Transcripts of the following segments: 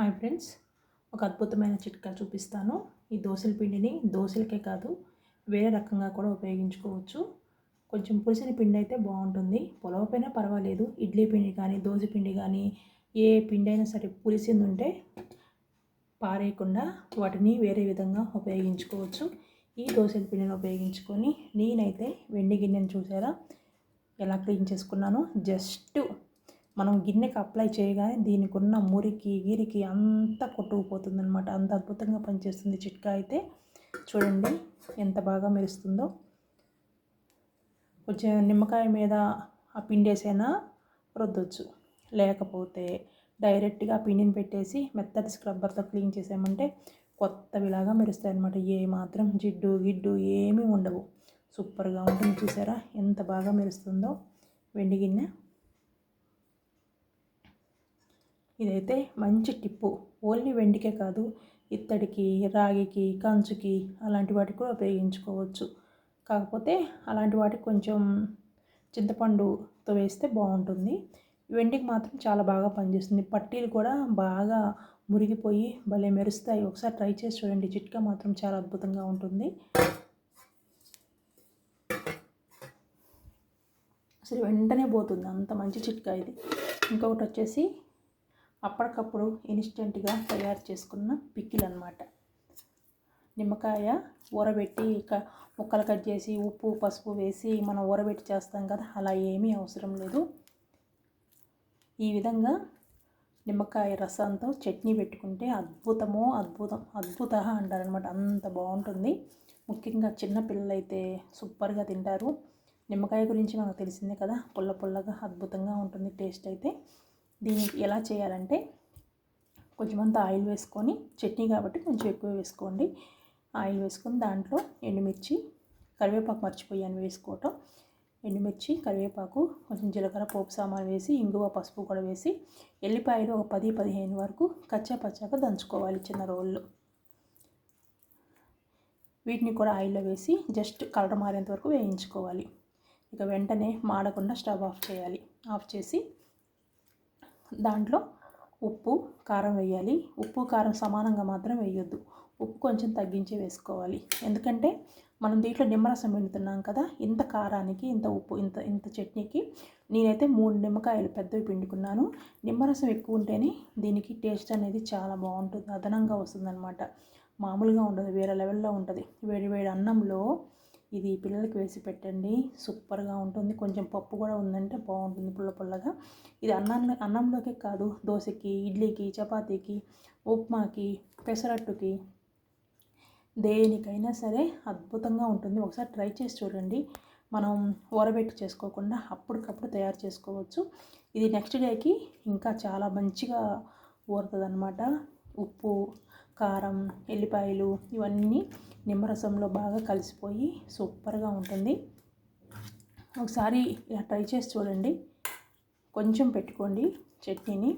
Hi friends, ఒక అద్భుతమైన చిట్కా చూపిస్తాను. ఈ దోసల పిండిని దోసలకే కాదు వేరే రకంగా కూడా ఉపయోగించుకోవచ్చు. కొంచెం పులిసిన పిండి అయితే బాగుంటుంది. పొలవపోయినా పర్వాలేదు. ఇడ్లీ పిండి కానీ దోస పిండి కానీ ఏ పిండి అయినా సరే పులిసింది ఉంటే పారేయకుండా వాటిని వేరే విధంగా ఉపయోగించుకోవచ్చు. ఈ దోసల పిండిని ఉపయోగించుకొని నేనైతే వెండి గిన్నెను చూసారా ఎలా క్లీన్ చేసుకున్నాను. జస్ట్ మనం గిన్నెకి అప్లై చేయగానే దీనికి ఉన్న మురికి గిరికి అంతా కొట్టుకుపోతుందన్నమాట. అంత అద్భుతంగా పనిచేస్తుంది చిట్కా అయితే. చూడండి ఎంత బాగా మెరుస్తుందో. కొంచెం నిమ్మకాయ మీద ఆ పిండేసైనా రుద్దొచ్చు, లేకపోతే డైరెక్ట్గా ఆ పిండిని పెట్టేసి మెత్తటి స్క్రబ్బర్తో క్లీన్ చేసామంటే కొత్తవిలాగా మెరుస్తాయి అన్నమాట. ఏ మాత్రం జిడ్డు గిడ్డు ఏమీ ఉండవు. సూపర్గా ఉంటుంది. చూసారా ఎంత బాగా మెరుస్తుందో వెండి గిన్నె. ఇదైతే మంచి టిప్పు. ఓన్లీ వెండికే కాదు, ఇత్తడికి, రాగికి, కంచుకి అలాంటి వాటికి కూడా ఉపయోగించుకోవచ్చు. కాకపోతే అలాంటి వాటికి కొంచెం చింతపండుతో వేస్తే బాగుంటుంది. వెండికి మాత్రం చాలా బాగా పనిచేస్తుంది. పట్టీలు కూడా బాగా మురిగిపోయి భలే మెరుస్తాయి. ఒకసారి ట్రై చేసి చూడండి. చిట్కా మాత్రం చాలా అద్భుతంగా ఉంటుంది. అసలు వెంటనే పోతుంది, అంత మంచి చిట్కా ఇది. ఇంకొకటి వచ్చేసి అప్పటికప్పుడు ఇన్స్టెంట్గా తయారు చేసుకున్న పికిల్ అన్నమాట. నిమ్మకాయ ఊరబెట్టి ముక్కలు కట్ చేసి ఉప్పు పసుపు వేసి మనం ఊరబెట్టి చేస్తాం కదా, అలా ఏమీ అవసరం లేదు. ఈ విధంగా నిమ్మకాయ రసంతో చట్నీ పెట్టుకుంటే అద్భుత అంటారనమాట. అంత బాగుంటుంది. ముఖ్యంగా చిన్నపిల్లలు అయితే సూపర్గా తింటారు. నిమ్మకాయ గురించి మనకు తెలిసిందే కదా, పుల్ల పుల్లగా అద్భుతంగా ఉంటుంది టేస్ట్ అయితే. దీనికి ఎలా చేయాలంటే కొంచెమంత ఆయిల్ వేసుకొని, చట్నీ కాబట్టి కొంచెం ఎక్కువ వేసుకోండి. ఆయిల్ వేసుకొని దాంట్లో ఎండుమిర్చి, కరివేపాకు మర్చిపోయాను వేసుకోవటం. ఎండుమిర్చి, కరివేపాకు, కొంచెం జీలకర్ర, పోపు సామాను వేసి ఇంగువ పసుపు కూడా వేసి ఎల్లిపాయలు ఒక 10-15 వరకు కచ్చా పచ్చాగా దంచుకోవాలి చిన్న రోల్లో. వీటిని కూడా ఆయిల్లో వేసి జస్ట్ కలర్ మారేంత వరకు వేయించుకోవాలి. ఇక వెంటనే మాడకుండా స్టవ్ ఆఫ్ చేయాలి. ఆఫ్ చేసి దాంట్లో ఉప్పు కారం వేయాలి. ఉప్పు కారం సమానంగా మాత్రం వేయొద్దు. ఉప్పు కొంచెం తగ్గించి వేసుకోవాలి. ఎందుకంటే మనం దీంట్లో నిమ్మరసం పిండుతున్నాం కదా, ఇంత కారానికి ఇంత ఉప్పు ఇంత చట్నీకి నేనైతే 3 నిమ్మకాయలు పెద్దవి పిండుకున్నాను. నిమ్మరసం ఎక్కువ ఉంటేనే దీనికి టేస్ట్ అనేది చాలా బాగుంటుంది, అదనంగా వస్తుందన్నమాట. మామూలుగా ఉండదు, వేరే లెవెల్లో ఉంటుంది. వేడి వేడి అన్నంలో ఇది పిల్లలకి వేసి పెట్టండి, సూపర్గా ఉంటుంది. కొంచెం పప్పు కూడా ఉందంటే బాగుంటుంది పుల్ల పుల్లగా. ఇది అన్నంలోకే కాదు, దోశకి, ఇడ్లీకి, చపాతీకి, ఉప్మాకి, పెసరట్టుకి, దేనికైనా సరే అద్భుతంగా ఉంటుంది. ఒకసారి ట్రై చేసి చూడండి. మనం ఊరబెట్టి చేసుకోకుండా అప్పటికప్పుడు తయారు చేసుకోవచ్చు. ఇది నెక్స్ట్ డేకి ఇంకా చాలా మంచిగా ఊరుతుంది అన్నమాట. ఉప్పు కారం ఎల్లిపాయలు ఇవన్నీ నిమ్మరసంలో బాగా కలిసిపోయి సూపర్గా ఉంటుంది. ఒకసారి ఇలా ట్రై చేసి చూడండి. కొంచెం పెట్టుకోండి చట్నీని,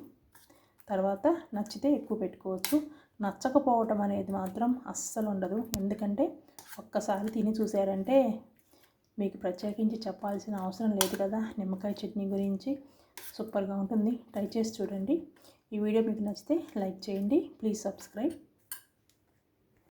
తర్వాత నచ్చితే ఎక్కువ పెట్టుకోవచ్చు. నచ్చకపోవటం అనేది మాత్రం అస్సలు ఉండదు. ఎందుకంటే ఒక్కసారి తిని చూసారంటే మీకు ప్రత్యేకించి చెప్పాల్సిన అవసరం లేదు కదా నిమ్మకాయ చట్నీ గురించి. సూపర్గా ఉంటుంది. ట్రై చేసి చూడండి. ఈ వీడియో మీకు నచ్చితే లైక్ చేయండి. Please subscribe.